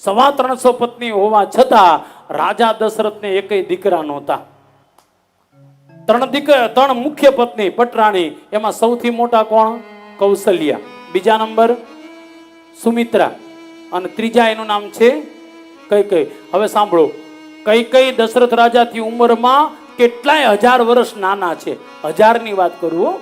325 પત્ની હોવા છતાં રાજા દશરથને એકેય દીકરા નહોતા. 3 મુખ્ય પત્ની પટરાણી, એમાં સૌથી મોટા કોણ? કૌશલ્યા, બીજા નંબર સુમિત્રા, અને ત્રીજા એનું નામ છે કૈકેયી. હવે સાંભળો, કૈકેયી દશરથ રાજાથી ઉંમરમાં કેટલાય હજાર વર્ષ નાના છે. હજારની વાત કરું,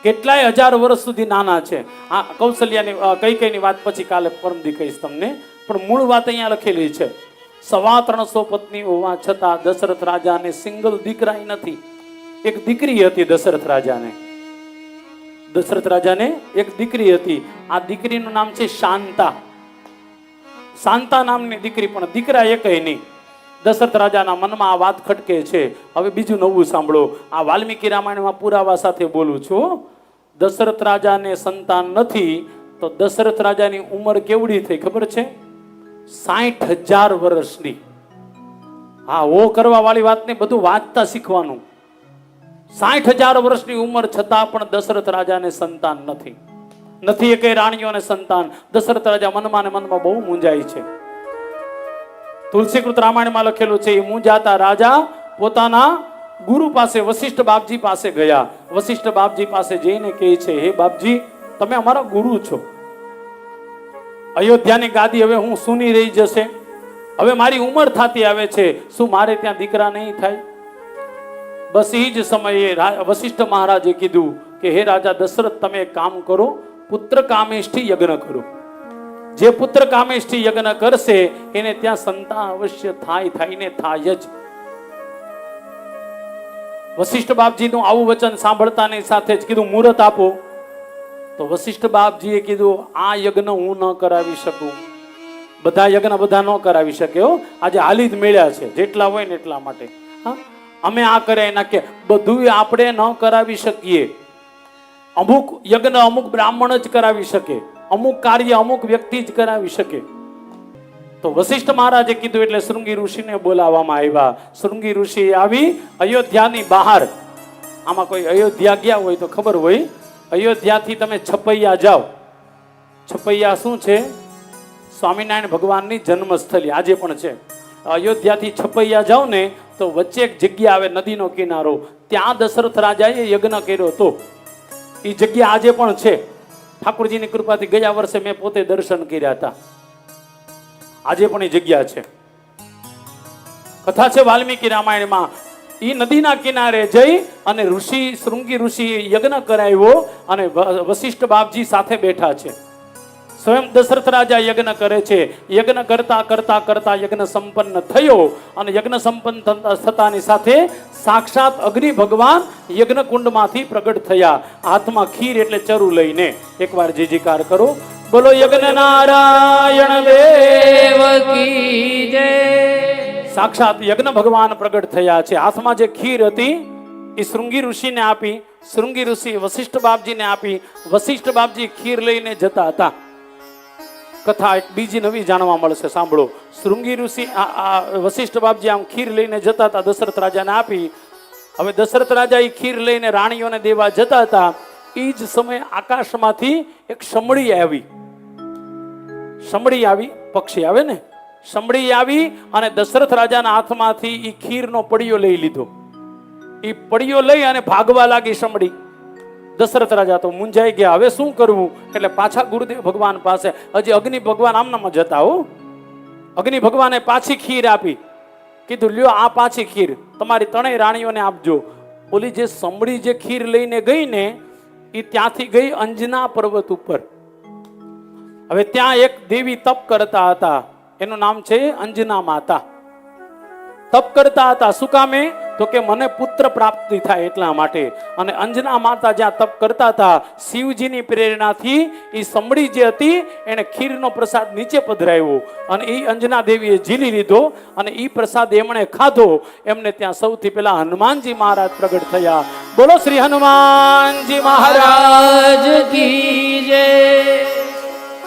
કેટલાય હજાર વર્ષ સુધી નાના છે. આ કૌશલ્યાની કૈકેયીની વાત પછી કાલે પરમદી કહીશ તમને, પણ મૂળ વાત અહીંયા લખેલી છે. 325 પત્ની હોવા છતાં દશરથ રાજાને સિંગલ દીકરા નથી. એક દીકરી હતી દશરથ રાજાને. દશરથ રાજાને એક દીકરી હતી. આ દીકરીનું નામ છે શાંતા. શાંતા નામની દીકરી, પણ દીકરા એકેય નહીં. દશરથ રાજાના મનમાં આ વાત ખટકે છે. હવે બીજું નવું સાંભળો, આ વાલ્મીકી રામાયણમાં પુરાવા સાથે બોલું છું. દશરથ રાજાને સંતાન નથી તો દશરથ રાજાની ઉંમર કેવડી થઈ ખબર છે? 60,000 વર્ષની. હા, ઓ કરવા વાળી વાત ને બધું વાંચતા શીખવાનું. 60,000 વર્ષની ઉંમર છતાં પણ દશરથ રાજાને સંતાન નથી એકે રાણીઓને સંતાન. દશરથ રાજા મનમાં ને મનમાં બહુ મૂંઝાય છે. તુલસીકૃત રામાયણમાં લખેલું છે, એ મૂંઝાતા રાજા પોતાના ગુરુ પાસે વશિષ્ઠ બાપજી પાસે ગયા. વશિષ્ઠ બાપજી પાસે જઈને કહે છે, હે બાપજી, તમે અમારા ગુરુ છો. અયોધ્યાની ગાદી હવે હું સૂની રહી જશે. હવે મારી ઉંમર થતી આવે છે, શું મારે ત્યાં દીકરા નહીં થાય? બસ એ જ સમયે વશિષ્ઠ મહારાજે કીધું કે હે રાજા દશરથ, તમે એક કામ કરો, પુત્ર કામેષ્ઠી યજ્ઞ કરો. જે પુત્ર કામેષ્ઠી યજ્ઞ કરશે એને ત્યાં સંતાન અવશ્ય થાય જ. વશિષ્ઠ બાપજીનું આવું વચન સાંભળતાની સાથે જ કીધું, મુહૂર્ત આપો. તો વશિષ્ઠ બાપજીએ કીધું, આ યજ્ઞ હું ન કરાવી શકું. બધા યજ્ઞ બધા ન કરાવી શકે હો. આજે હાલી જ મળ્યા છે, જેટલા હોય ને એટલા માટે. અમે આ કરે એના કે બધું આપણે ન કરાવી શકીએ. અમુક યજ્ઞ અમુક બ્રાહ્મણ જ કરાવી શકે, અમુક કાર્ય અમુક વ્યક્તિ જ કરાવી શકે. તો વશિષ્ઠ મહારાજે કીધું એટલે શૃંગી ઋષિને બોલાવવામાં આવ્યા. શૃંગી ઋષિ આવી અયોધ્યાની બહાર. આમાં કોઈ અયોધ્યા ગયા હોય તો ખબર હોય, અયોધ્યાથી તમે છપૈયા જાઓ. છપૈયા શું છે? સ્વામિનારાયણ ભગવાનની જન્મસ્થળી આજે પણ છે. અયોધ્યાથી છપૈયા જાઓ ને તો વચ્ચે એક જગ્યા આવે, નદીનો કિનારો. ત્યાં દશરથ રાજાએ યજ્ઞ કર્યો હતો. એ જગ્યા આજે પણ છે. ઠાકોરજીની કૃપાથી ગયા વર્ષે મેં પોતે દર્શન કર્યા હતા. આજે પણ એ જગ્યા છે. કથા છે વાલ્મીકી રામાયણમાં. એ નદીના કિનારે જઈ અને શૃંગી ઋષિ યજ્ઞ કરાવ્યો અને વશિષ્ઠ બાપજી સાથે બેઠા છે. સ્વયં દશરથ રાજા યજ્ઞ કરે છે. યજ્ઞ કરતા કરતા કરતા યજ્ઞ સંપન્ન થયો અને યજ્ઞ સંપન્ન થતાની સાથે સાક્ષાત અગ્નિ ભગવાન યજ્ઞ કુંડમાંથી પ્રગટ થયા, હાથમાં ખીર એટલે ચરુ લઈને. એકવાર જયજયકાર કરો, બોલો યજ્ઞ નારાયણ દેવ કી જય. સાક્ષાત યજ્ઞ ભગવાન પ્રગટ થયા છે. હાથમાં જે ખીર હતી એ શૃંગી ઋષિને આપી, શૃંગી ઋષિ વશિષ્ઠ બાપજીને આપી. વશિષ્ઠ બાપજી ખીર લઈને જતા હતા. કથા એક બીજી નવી જાણવા મળશે, સાંભળો. શૃંગી ઋષિ વશિષ્ઠ બાપજી આમ ખીર લઈને જતા હતા, દશરથ રાજાને આપી. હવે દશરથ રાજા એ ખીર લઈને રાણીઓને દેવા જતા હતા. એ જ સમયે આકાશમાંથી એક સમડી આવી. સમડી આવી, પક્ષી આવે ને, સમડી આવી અને દશરથ રાજાના હાથમાંથી એ ખીરનો પડિયો લઈ લીધો. એ પડિયો લઈ અને ભાગવા લાગી સમડી. દશરથ રાજા તો મૂંઝાઈ ગયા, હવે શું કરવું? એટલે પાછા ગુરુદેવ ભગવાન પાસે. હજી અગ્નિ ભગવાન આમનામાં જતા હો. અગ્નિ ભગવાને પાછી ખીર આપી. કીધું, લ્યો આ પાછી ખીર તમારી ત્રણેય રાણીઓને આપજો. ઓલી જે સમડી જે ખીર લઈને ગઈ ને એ ત્યાંથી ગઈ અંજના પર્વત ઉપર. હવે ત્યાં એક દેવી તપ કરતા હતા, એનું નામ છે અંજના માતા. તપ કરતા હતા, શું કામે? તો કે મને પુત્ર પ્રાપ્તિ થાય એટલા માટે. અને અંજના માતા જ્યાં તપ કરતા હતા, શિવજીની પ્રેરણાથી એ સમડી જે હતી એને ખીરનો પ્રસાદ નીચે પધરાવ્યો અને એ અંજના દેવીએ ઝીલી લીધો અને એ પ્રસાદ એમણે ખાધો. એમને ત્યાં સૌથી પહેલા હનુમાનજી મહારાજ પ્રગટ થયા. બોલો શ્રી હનુમાનજી મહારાજ કી જય.